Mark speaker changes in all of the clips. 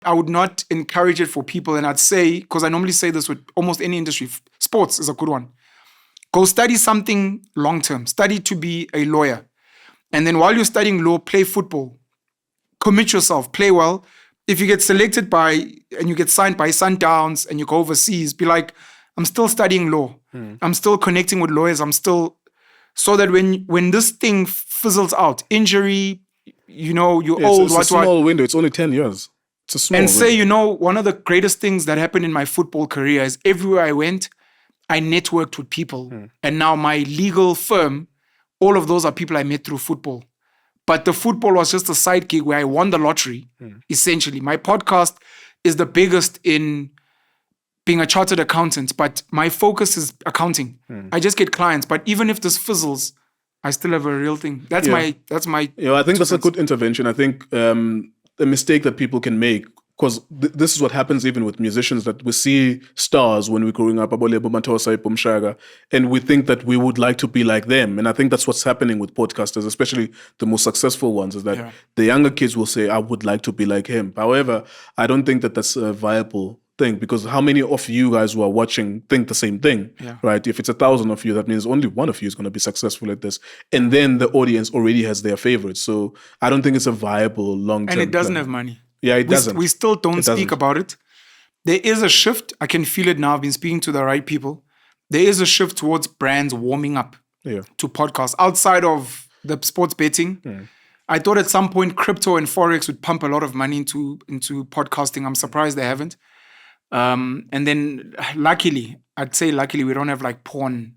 Speaker 1: I would not encourage it for people. And I'd say, because I normally say this with almost any industry, sports is a good one. Go study something long-term. Study to be a lawyer. And then while you're studying law, play football. Commit yourself, play well. If you get selected and you get signed by Sundowns and you go overseas, be like, I'm still studying law. I'm still connecting with lawyers. So that when this thing fizzles out, injury, you're old.
Speaker 2: It's a small window. It's only 10 years. It's a small window.
Speaker 1: Say, one of the greatest things that happened in my football career is everywhere I went, I networked with people. And now my legal firm, all of those are people I met through football. But the football was just a side gig where I won the lottery, essentially. My podcast is the biggest in being a chartered accountant, but my focus is accounting. I just get clients. But even if this fizzles, I still have a real thing. That's my.
Speaker 2: I think that's a good intervention. I think a mistake that people can make, because this is what happens even with musicians, that we see stars when we're growing up, and we think that we would like to be like them. And I think that's what's happening with podcasters, especially the most successful ones, is that the younger kids will say, I would like to be like him. However, I don't think that that's a viable thing, because how many of you guys who are watching think the same thing, right? If it's 1,000 of you, that means only one of you is going to be successful at this. And then the audience already has their favorites. So I don't think it's a viable long-term
Speaker 1: And it doesn't
Speaker 2: plan.
Speaker 1: have money.
Speaker 2: Yeah, it doesn't.
Speaker 1: We still don't speak about it. There is a shift. I can feel it now. I've been speaking to the right people. There is a shift towards brands warming up to podcasts outside of the sports betting. I thought at some point crypto and Forex would pump a lot of money into podcasting. I'm surprised they haven't. And then luckily, we don't have like porn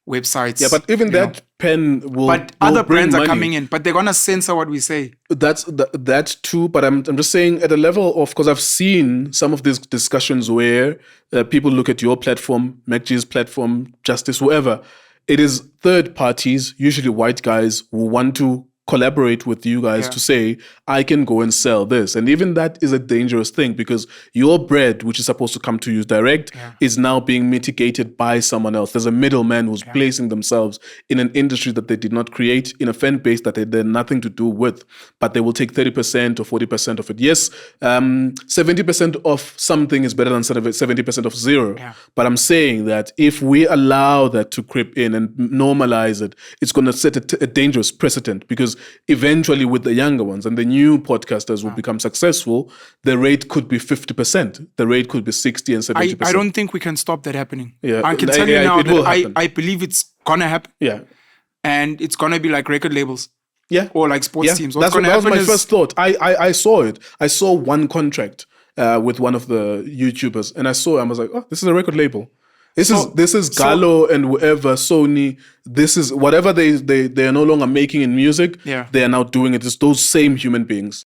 Speaker 1: websites.
Speaker 2: Yeah, but even that pen will.
Speaker 1: But other brands are coming in, but they're gonna censor what we say.
Speaker 2: That's true. But I'm just saying at a level of, because I've seen some of these discussions where people look at your platform, MacG's platform, Justice, whoever. It is third parties, usually white guys, who want to collaborate with you guys to say, I can go and sell this. And even that is a dangerous thing, because your bread, which is supposed to come to you direct, is now being mitigated by someone else. There's a middleman who's placing themselves in an industry that they did not create, in a fan base that they had nothing to do with, but they will take 30% or 40% of it. Yes, 70% of something is better than 70% of zero. But I'm saying that if we allow that to creep in and normalize it, it's going to set a dangerous precedent, because eventually with the younger ones and the new podcasters will become successful, the rate could be 50%. The rate could be 60 and 70%.
Speaker 1: I don't think we can stop that happening.
Speaker 2: Yeah.
Speaker 1: I can tell you now that I believe it's going to happen.
Speaker 2: Yeah.
Speaker 1: And it's going to be like record labels.
Speaker 2: Yeah.
Speaker 1: Or like sports teams.
Speaker 2: That was my first thought. I saw it. I saw one contract with one of the YouTubers, and I was like, oh, this is a record label. This is Gallo and whoever, Sony. This is whatever they are no longer making in music. They are now doing it. It's those same human beings.